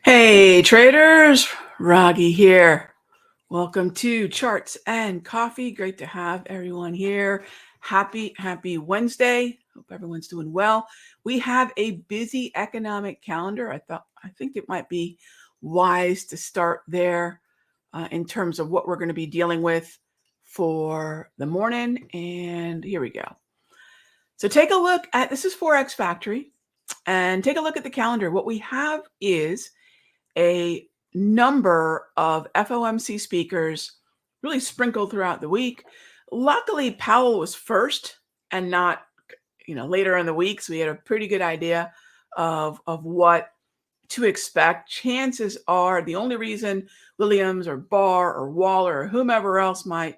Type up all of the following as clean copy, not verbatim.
Hey traders, Raghee here. Welcome to Charts and Coffee. Great to have everyone here. Happy Wednesday. Hope everyone's doing well. We have a busy economic calendar. I think it might be wise to start there in terms of what we're going to be dealing with for the morning. And here we go. So take a look at, this is Forex Factory, and take a look at the calendar. What we have is a number of FOMC speakers really sprinkled throughout the week. Luckily, Powell was first and not, later in the week. So we had a pretty good idea of what to expect. Chances are the only reason Williams or Barr or Waller or whomever else might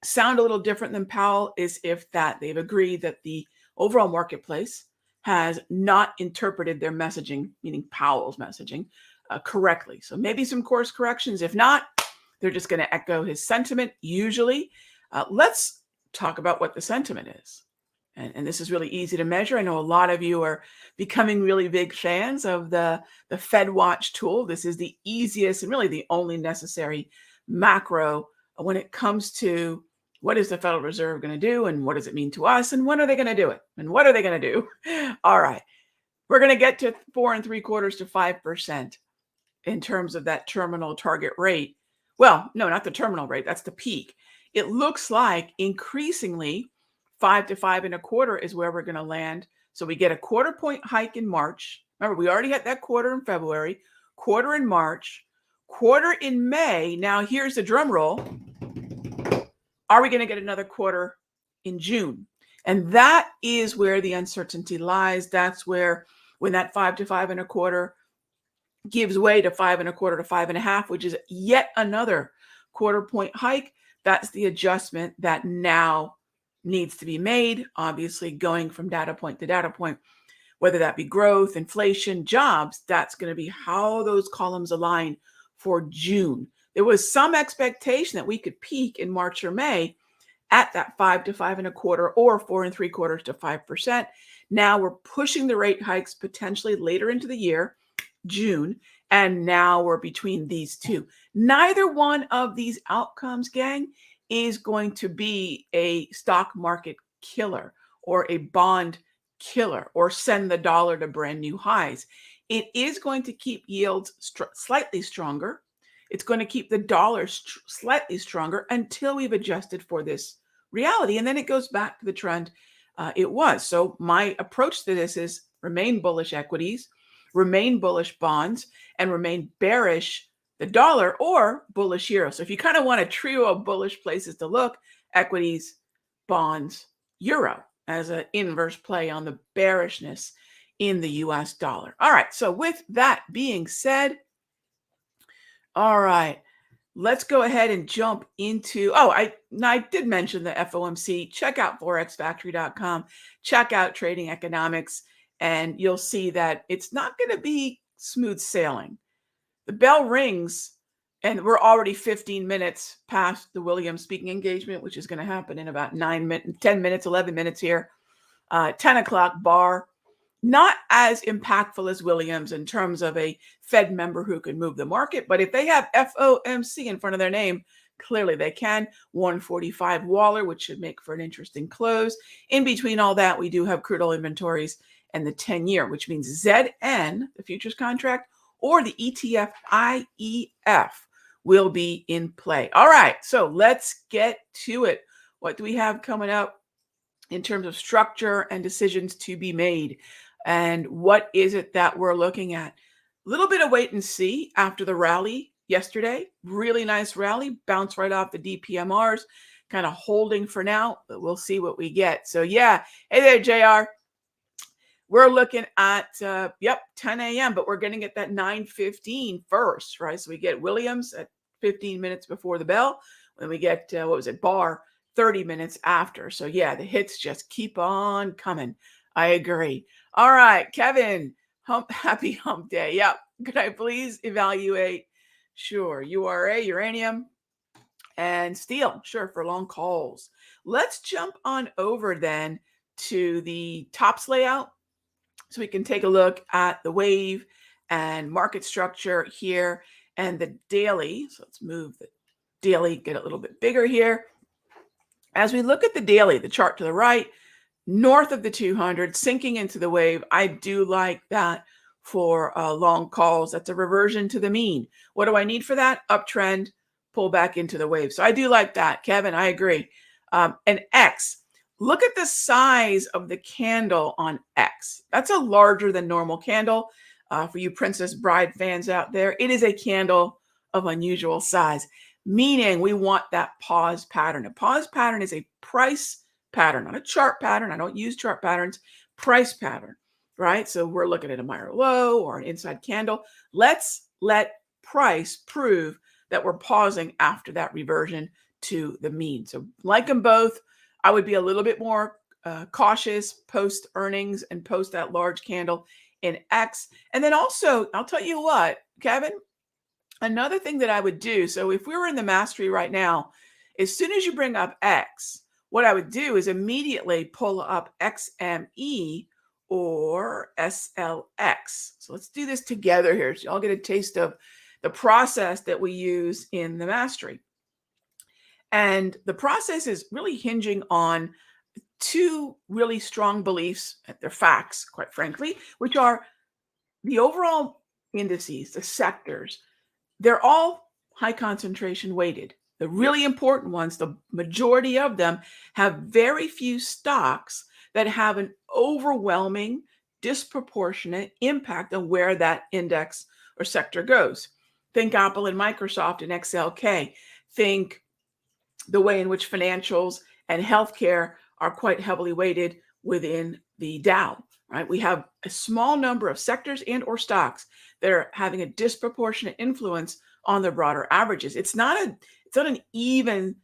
sound a little different than Powell is if that they've agreed that the overall marketplace has not interpreted their messaging, meaning Powell's messaging, correctly. So maybe some course corrections. If not, they're just going to echo his sentiment usually. Let's talk about what the sentiment is. And this is really easy to measure. I know a lot of you are becoming really big fans of the Fed Watch tool. This is the easiest and really the only necessary macro when it comes to what is the Federal Reserve going to do and what does it mean to us and when are they going to do it and what are they going to do? All right. We're going to get to 4 3/4 to 5% in terms of that terminal target rate. Well, no, not the terminal rate. That's the peak. It looks like increasingly 5 to 5 1/4 is where we're going to land. So we get a 1/4 point hike in March. Remember, we already had that quarter in February, quarter in March, quarter in May. Now here's the drum roll. Are we going to get another quarter in June? And that is where the uncertainty lies. That's where when that 5 to 5 1/4 gives way to 5 1/4 to 5 1/2, which is yet another 1/4 point hike. That's the adjustment that now needs to be made, obviously going from data point to data point, whether that be growth, inflation, jobs. That's going to be how those columns align for June. There was some expectation that we could peak in March or May at that 5 to 5 1/4 or 4 3/4 to 5%. Now we're pushing the rate hikes potentially later into the year, June, and now we're between these two. Neither one of these outcomes, gang, is going to be a stock market killer or a bond killer or send the dollar to brand new highs. It is going to keep yields slightly stronger. It's going to keep the dollar slightly stronger until we've adjusted for this reality. And then it goes back to the trend it was. So my approach to this is remain bullish equities, remain bullish bonds, and remain bearish the dollar or bullish euro. So if you kind of want a trio of bullish places to look, equities, bonds, euro as an inverse play on the bearishness in the US dollar. All right. So with that being said, all right, let's go ahead and jump into, I did mention the FOMC. Check out forexfactory.com. Check out Trading Economics, and you'll see that it's not going to be smooth sailing. The bell rings, and we're already 15 minutes past the Williams speaking engagement, which is going to happen in about 10 minutes, 11 minutes here. 10 o'clock Barr. Not as impactful as Williams in terms of a Fed member who can move the market, but if they have FOMC in front of their name, clearly they can. 145 Waller, which should make for an interesting close. In between all that, we do have crude oil inventories and the 10-year, which means ZN, the futures contract, or the ETF IEF will be in play. All right, so let's get to it. What do we have coming up in terms of structure and decisions to be made? And what is it that we're looking at? A little bit of wait and see after the rally yesterday. Really nice rally, bounce right off the DPMRs, kind of holding for now, but we'll see what we get. So yeah, hey there, JR. We're looking at, 10 a.m., but we're going to get that 9:15 first, right? So we get Williams at 15 minutes before the bell. Then we get, Barr 30 minutes after. So yeah, the hits just keep on coming. I agree. All right, Kevin, happy hump day. Yep. Could I please evaluate? Sure. URA, uranium, and steel. Sure, for long calls. Let's jump on over then to the tops layout so we can take a look at the wave and market structure here and the daily. So let's move the daily, get a little bit bigger here. As we look at the daily, the chart to the right, north of the 200, sinking into the wave. I do like that for long calls. That's a reversion to the mean. What do I need for that? Uptrend, pull back into the wave. So I do like that, Kevin. I agree. And X, look at the size of the candle on X. That's a larger than normal candle. For you Princess Bride fans out there, it is a candle of unusual size, meaning we want that pause pattern. A pause pattern is a price pattern, not a chart pattern. I don't use chart patterns, price pattern, right? So we're looking at a minor low or an inside candle. Let's let price prove that we're pausing after that reversion to the mean. So like them both, I would be a little bit more cautious post earnings and post that large candle in X. And then also, I'll tell you what, Kevin, another thing that I would do. So if we were in the mastery right now, as soon as you bring up X, what I would do is immediately pull up XME or SLX. So let's do this together here so y'all get a taste of the process that we use in the mastery. And the process is really hinging on two really strong beliefs, they're facts, quite frankly, which are the overall indices, the sectors, they're all high concentration weighted. The really important ones, the majority of them, have very few stocks that have an overwhelming, disproportionate impact on where that index or sector goes. Think Apple and Microsoft and XLK. Think the way in which financials and healthcare are quite heavily weighted within the Dow, right? We have a small number of sectors and or stocks that are having a disproportionate influence on the broader averages. It's not an even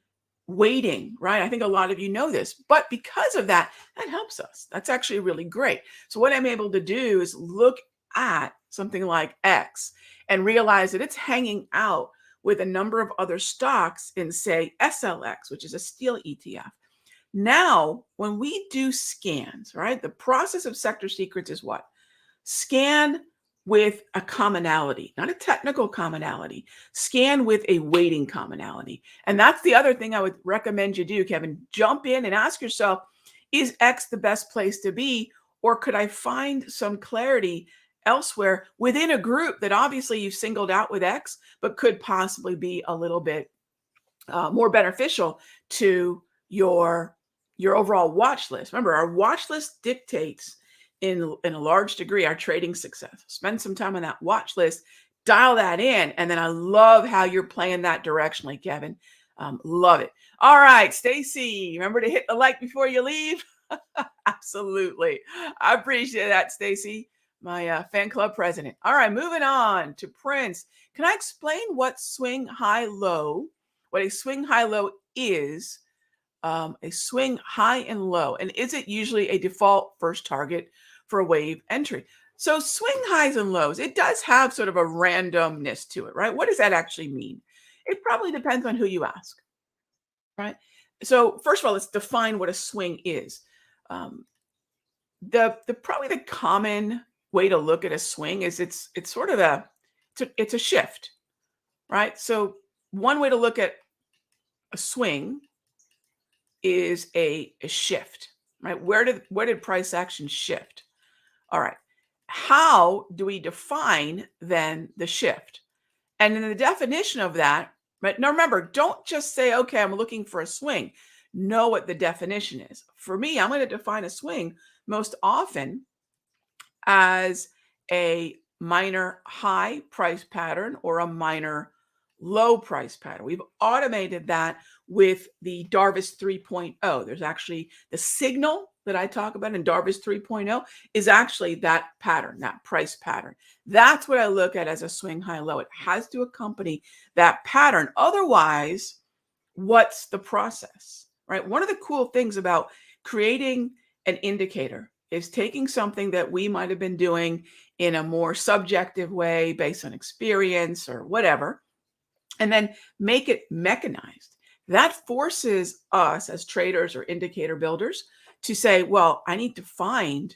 weighting, right? I think a lot of you know this, but because of that, that helps us. That's actually really great. So what I'm able to do is look at something like X and realize that it's hanging out with a number of other stocks in, say, SLX, which is a steel ETF. Now, when we do scans, right, the process of sector secrets is what? Scan with a commonality, not a technical commonality. Scan with a weighting commonality. And that's the other thing I would recommend you do, Kevin. Jump in and ask yourself, is X the best place to be? Or could I find some clarity elsewhere within a group that obviously you've singled out with X, but could possibly be a little bit more beneficial to your overall watch list? Remember, our watch list dictates in a large degree our trading success. Spend some time on that watch list, dial that in, and then I love how you're playing that directionally, Kevin. Love it. All right, Stacy, remember to hit the like before you leave. Absolutely. I appreciate that, Stacy, my fan club president. All right, moving on to Prince. Can I explain what swing high low, what a swing high low is? A swing high and low, and is it usually a default first target for a wave entry? So swing highs and lows, it does have sort of a randomness to it, right? What does that actually mean? It probably depends on who you ask, right? So first of all, let's define what a swing is. The probably the common way to look at a swing is it's sort of it's a shift, right? So one way to look at a swing is a shift, right? Where did price action shift? All right. How do we define then the shift? And in the definition of that, right? Now remember, don't just say, okay, I'm looking for a swing. Know what the definition is. For me, I'm going to define a swing most often as a minor high price pattern or a minor low price pattern. We've automated that with the Darvas 3.0. There's actually the signal that I talk about in Darvas 3.0 is actually that pattern, that price pattern. That's what I look at as a swing high low. It has to accompany that pattern. Otherwise, what's the process? right? One of the cool things about creating an indicator is taking something that we might have been doing in a more subjective way based on experience or whatever, and then make it mechanized. That forces us as traders or indicator builders to say, well, I need to find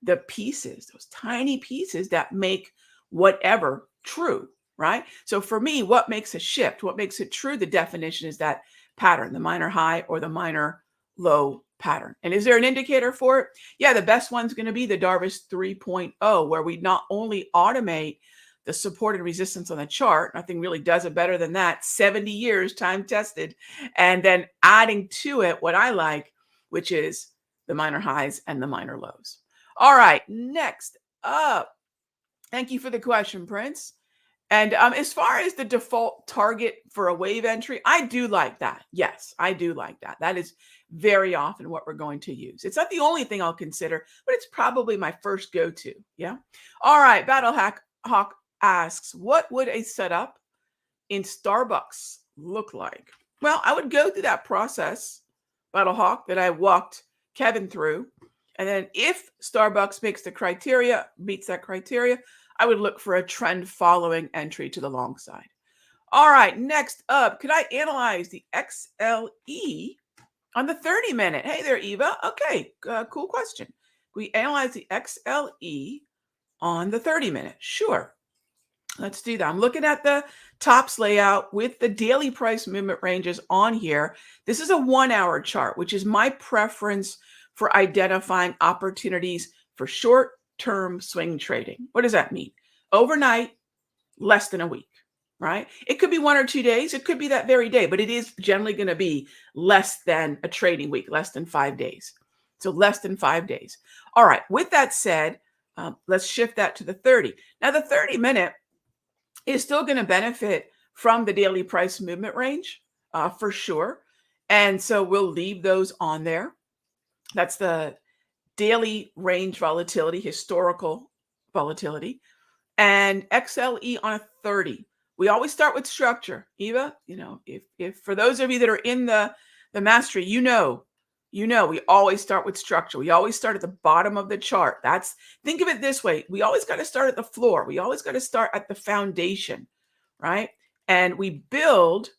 the pieces, those tiny pieces that make whatever true, right? So for me, what makes a shift, what makes it true, the definition is that pattern, the minor high or the minor low pattern. And is there an indicator for it? Yeah, the best one's going to be the Darvish 3.0, where we not only automate the support and resistance on the chart. Nothing really does it better than that. 70 years time tested. And then adding to it what I like, which is the minor highs and the minor lows. All right, next up. Thank you for the question, Prince. And as far as the default target for a wave entry, I do like that. Yes, I do like that. That is very often what we're going to use. It's not the only thing I'll consider, but it's probably my first go-to. Yeah. All right. Hawk asks, what would a setup in Starbucks look like? Well, I would go through that process, Battlehawk, that I walked Kevin through. And then if Starbucks meets that criteria, I would look for a trend following entry to the long side. All right, next up, could I analyze the XLE on the 30-minute? Hey there, Eva. Okay, cool question. We analyze the XLE on the 30-minute. Sure. Let's do that. I'm looking at the tops layout with the daily price movement ranges on here. This is a 1-hour chart, which is my preference for identifying opportunities for short-term swing trading. What does that mean? Overnight, less than a week, right? It could be 1 or 2 days. It could be that very day, but it is generally going to be less than a trading week, less than 5 days. So less than 5 days. All right. With that said, let's shift that to the 30. Now, the 30-minute is still going to benefit from the daily price movement range for sure. And so we'll leave those on there. That's the daily range volatility, historical volatility, and XLE on a 30. We always start with structure. Eva, if for those of you that are in the mastery, we always start with structure. We always start at the bottom of the chart. Think of it this way. We always got to start at the floor. We always got to start at the foundation, right? And we build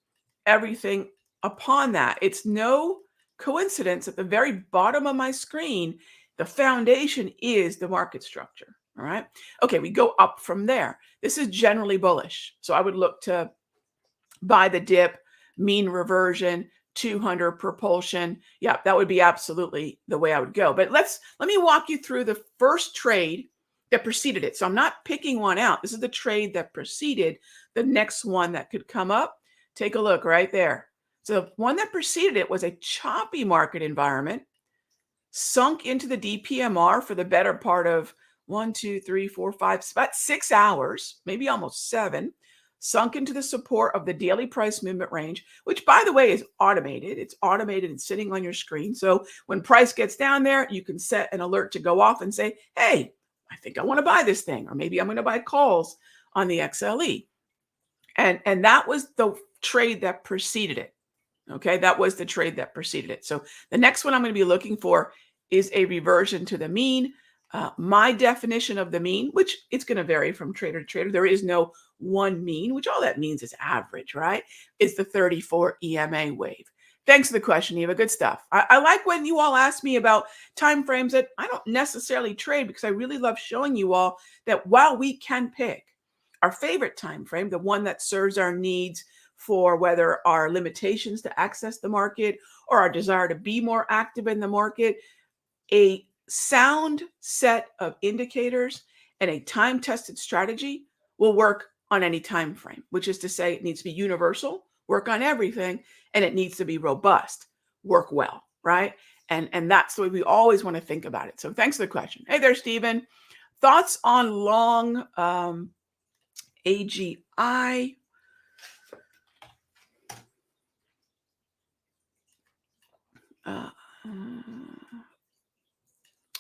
everything upon that. It's no coincidence at the very bottom of my screen, the foundation is the market structure. All right. Okay. We go up from there. This is generally bullish. So I would look to buy the dip, mean reversion, 200 propulsion. Yeah, that would be absolutely the way I would go. But let me walk you through the first trade that preceded it. So I'm not picking one out. This is the trade that preceded the next one that could come up. Take a look right there. So the one that preceded it was a choppy market environment, sunk into the DPMR for the better part of 1, 2, 3, 4, 5, about 6 hours, maybe almost 7, sunk into the support of the daily price movement range, which, by the way, is automated. It's automated and sitting on your screen. So when price gets down there, you can set an alert to go off and say, hey, I think I want to buy this thing, or maybe I'm going to buy calls on the XLE. And that was the trade that preceded it. Okay, that was the trade that preceded it. So the next one I'm going to be looking for is a reversion to the mean. My definition of the mean, which it's going to vary from trader to trader. There is no one mean, which all that means is average, right? It's the 34 EMA wave. Thanks for the question, Eva. Good stuff. I like when you all ask me about time frames that I don't necessarily trade, because I really love showing you all that while we can pick our favorite time frame, the one that serves our needs for whether our limitations to access the market or our desire to be more active in the market, a sound set of indicators and a time-tested strategy will work on any time frame, which is to say it needs to be universal, work on everything, and it needs to be robust, work well, right? And that's the way we always want to think about it. So thanks for the question. Hey there, Stephen. Thoughts on long AGI?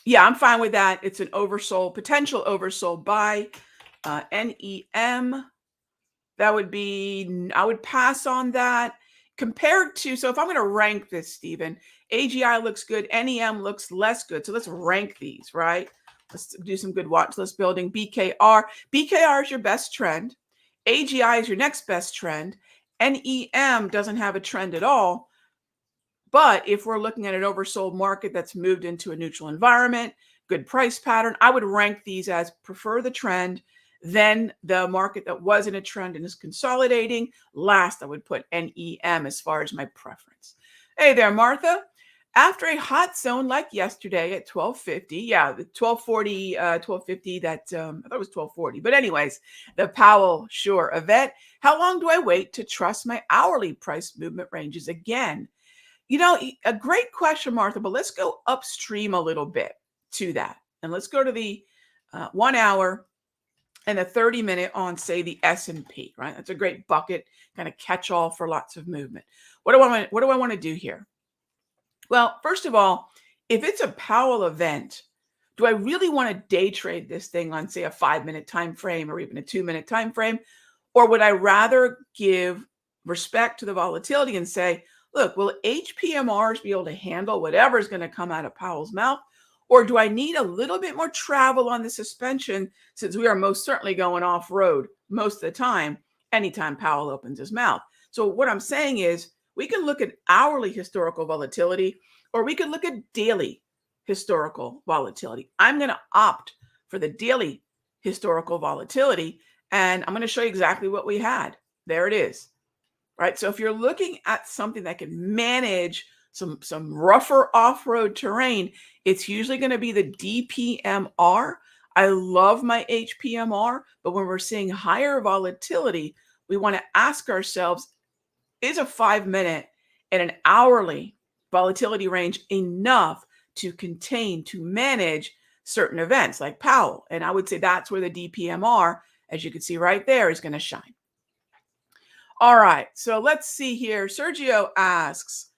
Yeah, I'm fine with that. It's an oversold, potential oversold buy. NEM, that would be, I would pass on that. compared to, so if I'm going to rank this, Stephen, AGI looks good, NEM looks less good. So let's rank these, right? Let's do some good watch list building. BKR. BKR is your best trend. AGI is your next best trend. NEM doesn't have a trend at all. But if we're looking at an oversold market that's moved into a neutral environment, good price pattern, I would rank these as prefer the trend, then the market that was in a trend and is consolidating. Last, I would put NEM as far as my preference. Hey there, Martha. After a hot zone like yesterday at 1250, yeah, the 1240, 1250, that I thought it was 1240. But anyways, the Powell Shore event, how long do I wait to trust my hourly price movement ranges again? A great question, Martha, but let's go upstream a little bit to that. And let's go to the 1 hour and the 30-minute on, say, the S&P, right? That's a great bucket, kind of catch-all for lots of movement. What do I want to do here? Well, first of all, if it's a Powell event, do I really want to day trade this thing on, say, a 5-minute time frame or even a 2-minute time frame? Or would I rather give respect to the volatility and say, look, will HPMRs be able to handle whatever is going to come out of Powell's mouth? Or do I need a little bit more travel on the suspension, since we are most certainly going off-road most of the time, anytime Powell opens his mouth? So what I'm saying is we can look at hourly historical volatility, or we could look at daily historical volatility. I'm going to opt for the daily historical volatility, and I'm going to show you exactly what we had. There it is. Right. So if you're looking at something that can manage some rougher off-road terrain, it's usually going to be the DPMR. I love my HPMR, but when we're seeing higher volatility, we want to ask ourselves, is a 5-minute and an hourly volatility range enough to contain, to manage certain events like Powell? And I would say that's where the DPMR, as you can see right there, is going to shine. All right, so let's see here. Sergio asks,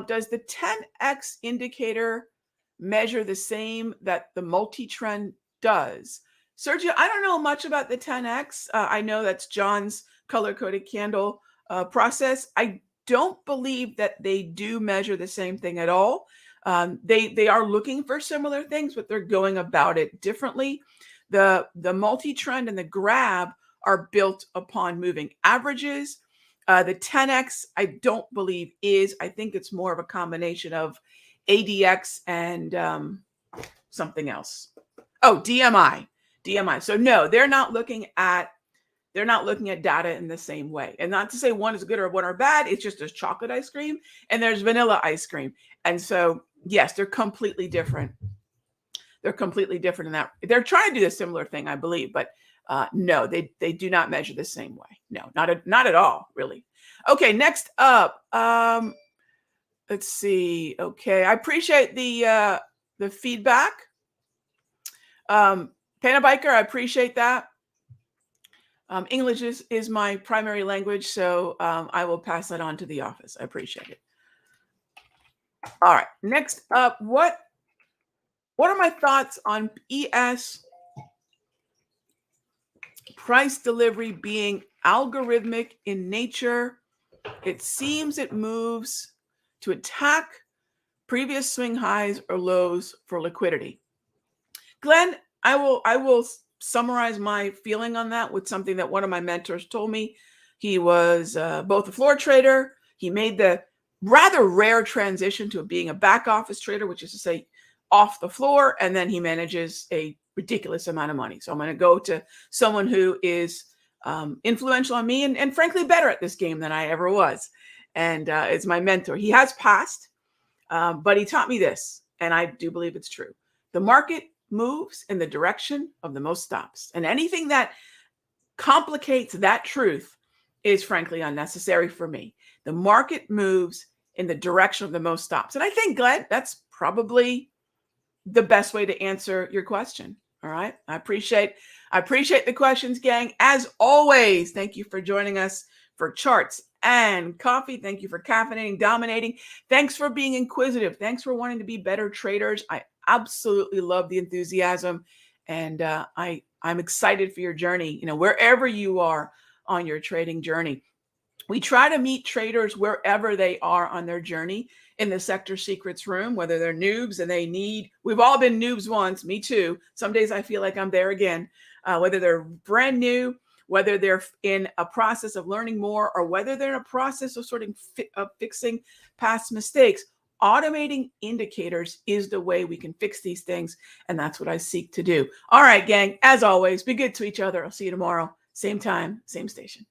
does the 10X indicator measure the same that the multi-trend does? Sergio, I don't know much about the 10X. I know that's John's color-coded candle process. I don't believe that they do measure the same thing at all. They are looking for similar things, but they're going about it differently. The multi-trend and the grab are built upon moving averages. The 10X, I don't believe is. I think it's more of a combination of ADX and something else. Oh, DMI. So no, they're not looking at data in the same way. And not to say one is good or one are bad. It's just there's chocolate ice cream and there's vanilla ice cream. And so yes, they're completely different. They're completely different in that. They're trying to do a similar thing, I believe, but no, they do not measure the same way. No, not at all, really. Okay, next up, let's see. Okay, I appreciate the feedback. Panabiker, I appreciate that. English is my primary language, so I will pass that on to the office. I appreciate it. All right, next up, what are my thoughts on ES price delivery being algorithmic in nature? It seems it moves to attack previous swing highs or lows for liquidity. Glenn, I will summarize my feeling on that with something that one of my mentors told me. He was both a floor trader. He made the rather rare transition to being a back office trader, which is to say off the floor, and then he manages a ridiculous amount of money. So I'm going to go to someone who is influential on me and frankly better at this game than I ever was. And it's my mentor. He has passed, but he taught me this, and I do believe it's true. The market moves in the direction of the most stops, and anything that complicates that truth is frankly unnecessary for me. The market moves in the direction of the most stops. And I think, Glenn, that's probably the best way to answer your question. All right. I appreciate the questions, gang. As always, thank you for joining us for Charts and Coffee. Thank you for caffeinating, dominating. Thanks for being inquisitive. Thanks for wanting to be better traders. I absolutely love the enthusiasm, and I'm excited for your journey, wherever you are on your trading journey. We try to meet traders wherever they are on their journey in the Sector Secrets room, whether they're noobs and we've all been noobs once, me too. Some days I feel like I'm there again, whether they're brand new, whether they're in a process of learning more, or whether they're in a process of of fixing past mistakes. Automating indicators is the way we can fix these things. And that's what I seek to do. All right, gang, as always, be good to each other. I'll see you tomorrow. Same time, same station.